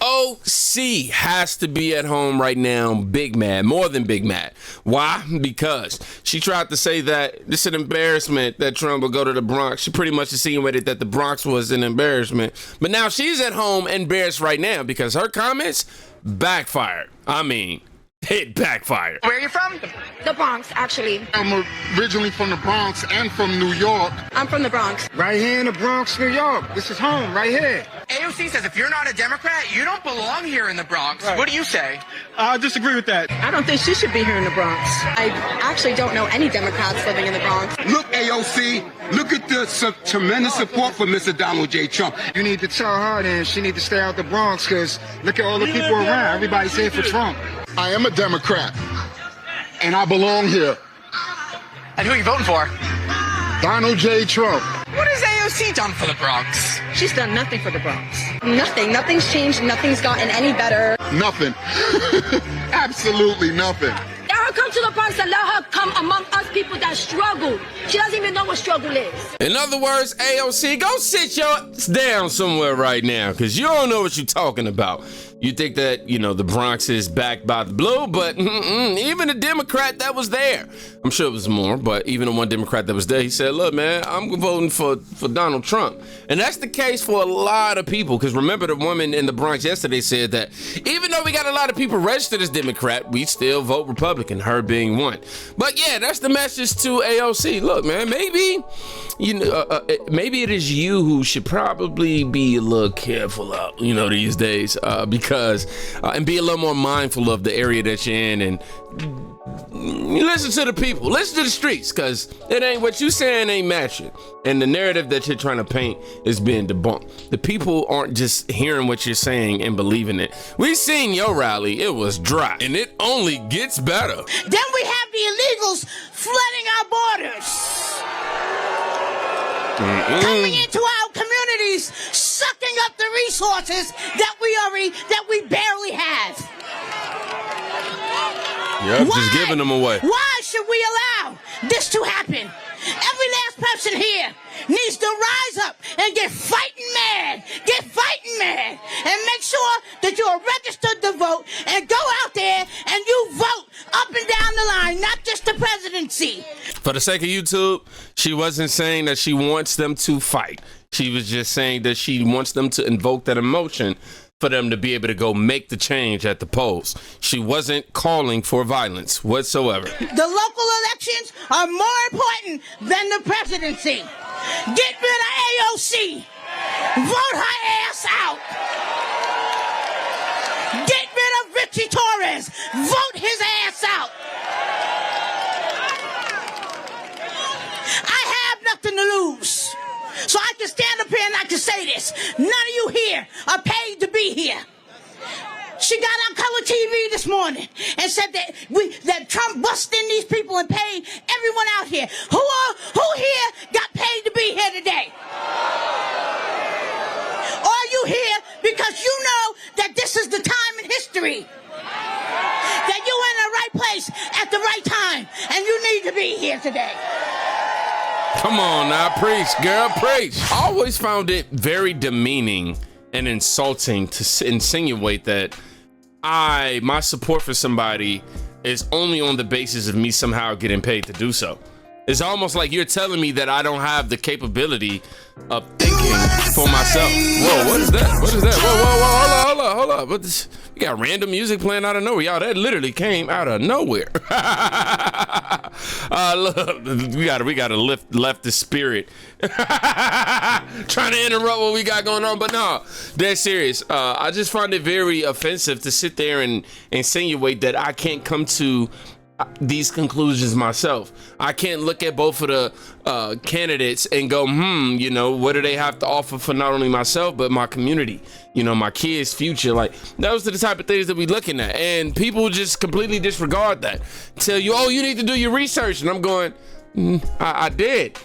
AOC has to be at home right now, big mad, more than big mad. Why? Because she tried to say that this is an embarrassment that Trump will go to the Bronx. She pretty much insinuated that the Bronx was an embarrassment. But now she's at home embarrassed right now because her comments backfired. I mean, it backfired. Where are you from? The Bronx, actually. I'm originally from the Bronx and from New York. I'm from the Bronx. Right here in the Bronx, New York. This is home, right here. AOC says if you're not a Democrat, you don't belong here in the Bronx. Right. What do you say? I disagree with that. I don't think she should be here in the Bronx. I actually don't know any Democrats living in the Bronx. Look, AOC, look at the tremendous support for Mr. Donald J. Trump. You need to tell her then she need to stay out the Bronx because look at all the people around. Everybody's here for Trump. I am a Democrat, and I belong here. And who are you voting for? Donald J. Trump. What has AOC done for the Bronx? She's done nothing for the Bronx. Nothing. Nothing's changed. Nothing's gotten any better. Nothing. Absolutely nothing. Let her come to the Bronx and let her come among us people that struggle. She doesn't even know what struggle is. In other words, AOC, go sit your down somewhere right now because you don't know what you're talking about. You think that, you know, the Bronx is backed by the blue, but even a Democrat that was there, I'm sure it was more, but even the one Democrat that was there, he said, look, man, I'm voting for Donald Trump. And that's the case for a lot of people, because remember the woman in the Bronx yesterday said that even though we got a lot of people registered as Democrat, we still vote Republican, her being one. But yeah, that's the message to AOC. Look, man, maybe, you know, maybe it is you who should probably be a little careful out, you know, these days, because and be a little more mindful of the area that you're in and listen to the people, listen to the streets, because it ain't what you saying ain't matching. And the narrative that you're trying to paint is being debunked. The people aren't just hearing what you're saying and believing it. We seen your rally, it was dry, and it only gets better. Then we have the illegals flooding our borders. Coming into our communities, sucking up the resources that we barely have. Yep, just giving them away. Why should we allow this to happen? Every last person here needs to rise up and get fighting mad, and make sure that you are registered to vote and go out there and you vote up and down the line, not just the presidency. For the sake of YouTube, she wasn't saying that she wants them to fight. She was just saying that she wants them to invoke that emotion for them to be able to go make the change at the polls. She wasn't calling for violence whatsoever. The local elections are more important than the presidency. Get rid of AOC. Vote her ass out. Get rid of Richie Torres. Vote his ass out. I have nothing to lose. So I can stand up here and I can say this. None of you here are paid to be here. She got on color TV this morning and said that Trump busted in these people and paid everyone out here. Who here got paid to be here today? Are you here because you know that this is the time in history that you're in the right place at the right time and you need to be here today? Come on now, preach, girl, preach. I always found it very demeaning and insulting to insinuate that my support for somebody is only on the basis of me somehow getting paid to do so. It's almost like you're telling me that I don't have the capability of thinking for myself. Whoa, what is that? What is that? Whoa, hold up. What this? We got random music playing out of nowhere. Y'all, that literally came out of nowhere. Look, we gotta left the spirit. Trying to interrupt what we got going on, but no, dead serious. I just find it very offensive to sit there and insinuate that I can't come to these conclusions myself. I can't look at both of the candidates and go, you know, what do they have to offer for not only myself, but my community, you know, my kids' future. Like, those are the type of things that we're looking at. And people just completely disregard that. Tell you, oh, you need to do your research. And I'm going, I did.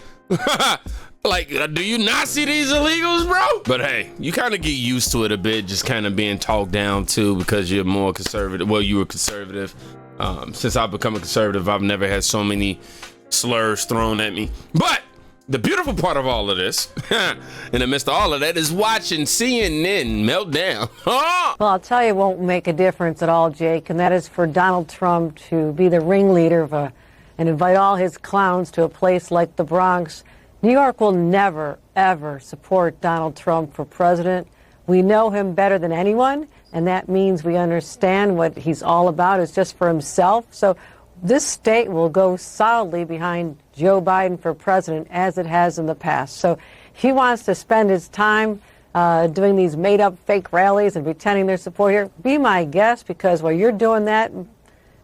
Like, do you not see these illegals, bro? But hey, you kind of get used to it a bit, just kind of being talked down to because you're more conservative. Well, you were conservative. Since I've become a conservative, I've never had so many slurs thrown at me. But the beautiful part of all of this, in the midst of all of that, is watching CNN melt down. Well, I'll tell you, it won't make a difference at all, Jake, and that is for Donald Trump to be the ringleader of and invite all his clowns to a place like the Bronx. New York will never, ever support Donald Trump for president. We know him better than anyone, and that means we understand what he's all about is just for himself. So this state will go solidly behind Joe Biden for president, as it has in the past. So he wants to spend his time doing these made-up fake rallies and pretending their support here. Be my guest, because while you're doing that,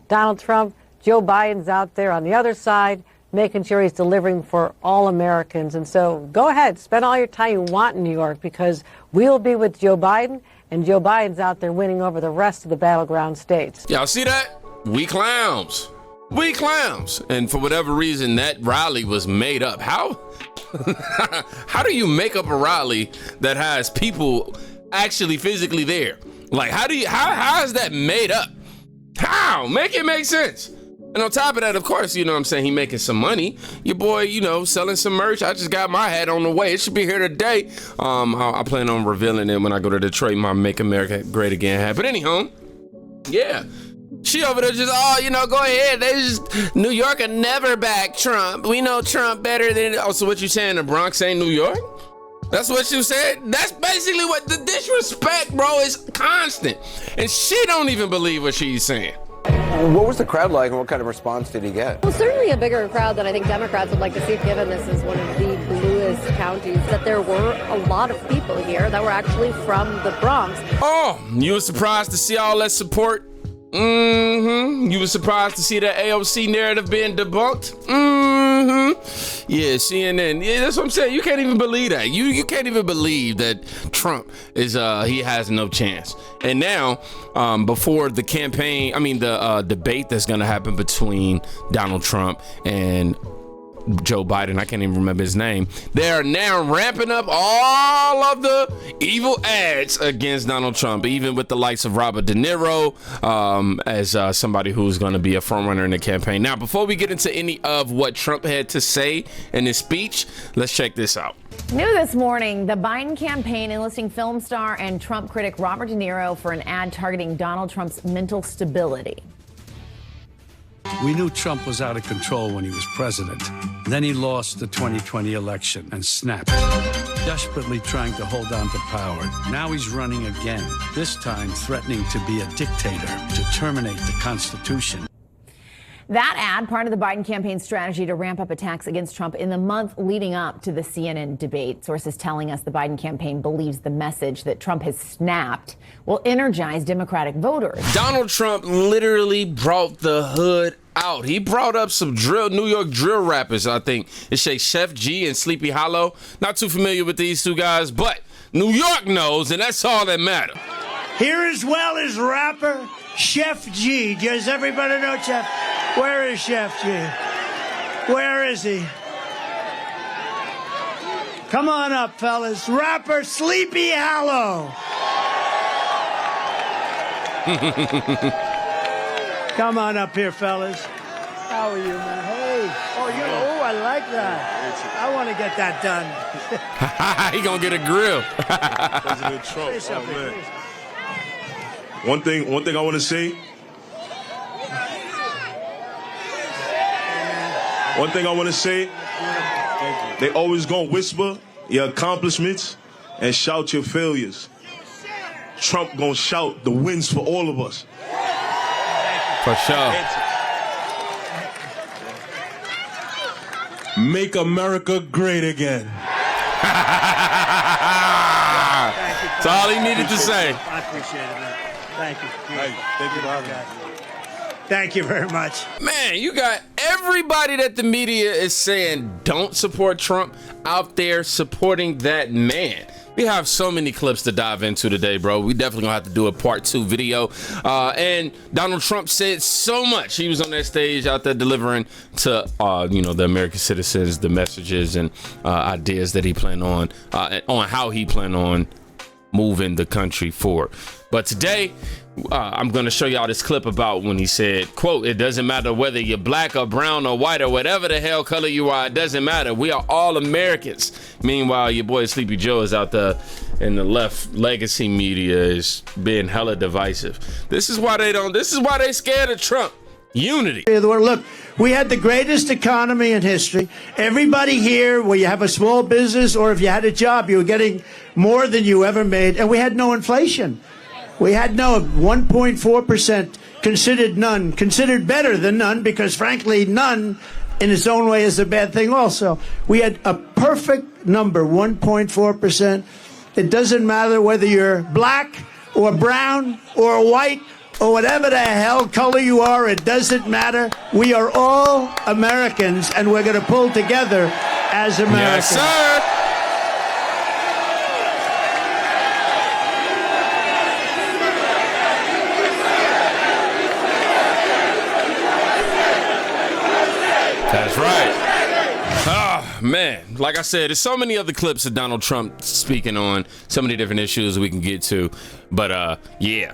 Donald Trump, Joe Biden's out there on the other side, making sure he's delivering for all Americans. And so go ahead, spend all your time you want in New York, because we'll be with Joe Biden, and Joe Biden's out there winning over the rest of the battleground states. Y'all see that? We clowns. We clowns. And for whatever reason, that rally was made up. How do you make up a rally that has people actually physically there? Like, how is that made up? How? Make it make sense. And on top of that, of course, you know what I'm saying, he making some money. Your boy, you know, selling some merch. I just got my hat on the way. It should be here today. I plan on revealing it when I go to Detroit, my Make America Great Again hat. But anyhow, yeah. She over there just, go ahead. They just, New York will never back Trump. We know Trump better than, so what you saying, the Bronx ain't New York? That's what you said? That's basically what the disrespect, bro, is constant. And she don't even believe what she's saying. What was the crowd like, and what kind of response did he get? Well, certainly a bigger crowd than I think Democrats would like to see, given this is one of the bluest counties, that there were a lot of people here that were actually from the Bronx. Oh, you were surprised to see all that support? Mm-hmm. You were surprised to see that AOC narrative being debunked? Mm-hmm. Yeah, CNN. Yeah, that's what I'm saying. You can't even believe that. You can't even believe that Trump is he has no chance. And now, before the campaign, the debate that's gonna happen between Donald Trump and Joe Biden, I can't even remember his name. They are now ramping up all of the evil ads against Donald Trump, even with the likes of Robert De Niro as somebody who's going to be a frontrunner in the campaign. Now, before we get into any of what Trump had to say in his speech, let's check this out. New this morning, the Biden campaign enlisting film star and Trump critic Robert De Niro for an ad targeting Donald Trump's mental stability. We knew Trump was out of control when he was president. Then he lost the 2020 election and snapped, desperately trying to hold on to power. Now he's running again, this time threatening to be a dictator, to terminate the Constitution. That ad, part of the Biden campaign strategy to ramp up attacks against Trump in the month leading up to the CNN debate. Sources telling us the Biden campaign believes the message that Trump has snapped will energize Democratic voters. Donald Trump literally brought the hood out. He brought up some New York drill rappers, I think. It's Chef G and Sleepy Hollow. Not too familiar with these two guys, but New York knows, and that's all that matters. Here as well as rapper Chef G. Does everybody know Chef? Where is Chef G? Where is he? Come on up, fellas. Rapper Sleepy Hollow. Come on up here, fellas. How are you, man? Hey. Oh, I like that. I want to get that done. He gonna get a grill. President Trump. Oh, man. One thing I want to say. One thing I want to say. They always gonna whisper your accomplishments and shout your failures. Trump gonna shout the wins for all of us. For sure. Make America great again. That's all he needed to say. I appreciate it, man. Thank you. Thank you for having me. Thank you very much. Man, you got everybody that the media is saying don't support Trump out there supporting that man. We have so many clips to dive into today, bro. We definitely gonna have to do a part 2 video. And Donald Trump said so much. He was on that stage out there delivering to, the American citizens, the messages and ideas that he planned on how he planned on moving the country forward. But today, I'm going to show y'all this clip about when he said, quote, "It doesn't matter whether you're black or brown or white or whatever the hell color you are. It doesn't matter. We are all Americans." Meanwhile, your boy Sleepy Joe is out there in the left legacy media is being hella divisive. This is why they scared of Trump. Unity. Look, we had the greatest economy in history. Everybody here, where you have a small business or if you had a job, you were getting more than you ever made. And we had no inflation. We had no 1.4%, considered better than none, because frankly, none in its own way is a bad thing also. We had a perfect number, 1.4%. It doesn't matter whether you're black or brown or white or whatever the hell color you are, it doesn't matter. We are all Americans, and we're going to pull together as Americans. Yes, sir. That's right. Oh, man. Like I said, there's so many other clips of Donald Trump speaking on so many different issues we can get to. But, yeah.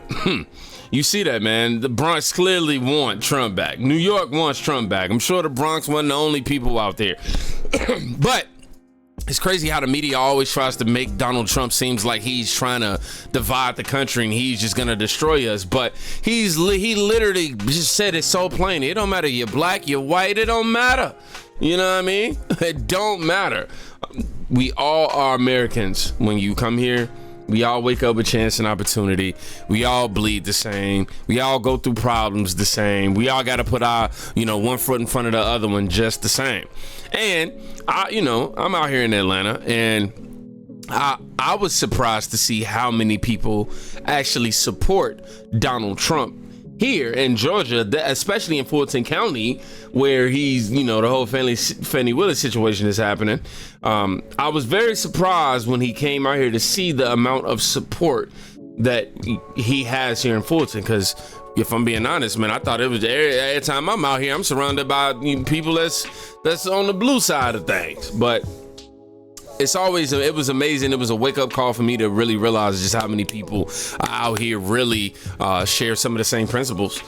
You see that, man. The Bronx clearly want Trump back. New York wants Trump back. I'm sure the Bronx wasn't the only people out there. But it's crazy how the media always tries to make Donald Trump seems like he's trying to divide the country and he's just going to destroy us. But he literally just said it so plain. It don't matter. You're black, you're white. It don't matter. You know what I mean? It don't matter. We all are Americans. When you come here, we all wake up with chance and opportunity. We all bleed the same. We all go through problems the same. We all got to put our, one foot in front of the other one just the same. And I'm out here in Atlanta, and I was surprised to see how many people actually support Donald Trump here in Georgia, especially in Fulton County, where he's, the whole Fannie Willis situation is happening. I was very surprised when he came out here to see the amount of support that he has here in Fulton, because if I'm being honest, man, I thought it was every time I'm out here, I'm surrounded by people that's on the blue side of things. But it was amazing. It was a wake-up call for me to really realize just how many people out here really share some of the same principles.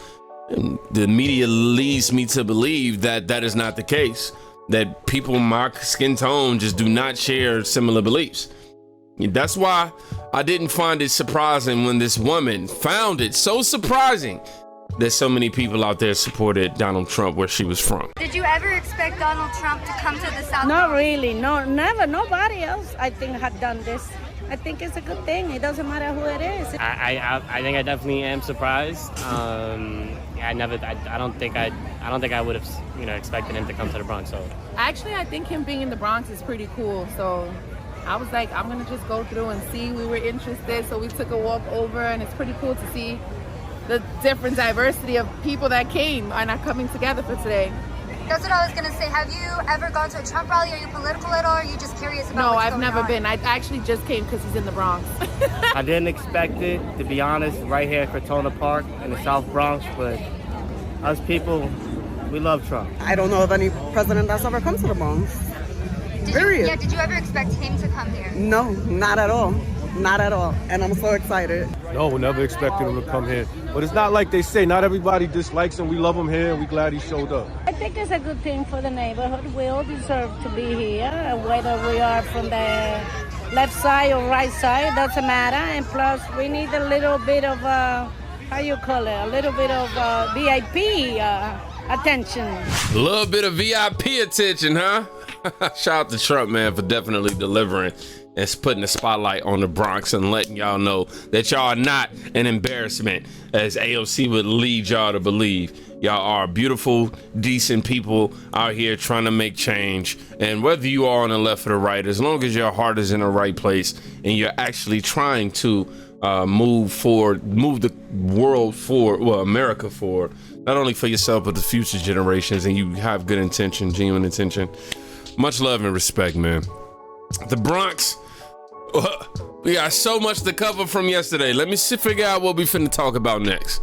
And the media leads me to believe that that is not the case, that people my skin tone just do not share similar beliefs. That's why I didn't find it surprising when this woman found it so surprising that so many people out there supported Donald Trump where she was from. Did you ever expect Donald Trump to come to the South? Not really. No, never. Nobody else, I think, had done this. I think it's a good thing. It doesn't matter who it is. I think I definitely am surprised. I don't think I would have expected him to come to the Bronx. So actually, I think him being in the Bronx is pretty cool. So I was like, I'm gonna just go through and see. We were interested, so we took a walk over, and it's pretty cool to see the different diversity of people that came and are coming together for today. That's what I was gonna say. Have you ever gone to a Trump rally? Are you political at all? Or are you just curious about what's going on? No, I've never been. I actually just came because he's in the Bronx. I didn't expect it, to be honest, right here at Cortona Park in the South Bronx, but us people, we love Trump. I don't know of any president that's ever come to the Bronx. Period. Did you ever expect him to come here? No, not at all. Not at all. And I'm so excited. No, we never expected him to come here. But it's not like they say, not everybody dislikes him. We love him here, and we're glad he showed up. I think it's a good thing for the neighborhood. We all deserve to be here, whether we are from the left side or right side, doesn't matter. And plus, we need a little bit of, a little bit of VIP attention. A little bit of VIP attention, huh? Shout out to Trump, man, for definitely delivering and putting the spotlight on the Bronx and letting y'all know that y'all are not an embarrassment, as AOC would lead y'all to believe. Y'all are beautiful, decent people out here trying to make change. And whether you are on the left or the right, as long as your heart is in the right place and you're actually trying to move the world forward, well, America forward, not only for yourself, but the future generations, and you have good intention, genuine intention. Much love and respect, man. The Bronx, we got so much to cover from yesterday. Let me figure out what we finna talk about next.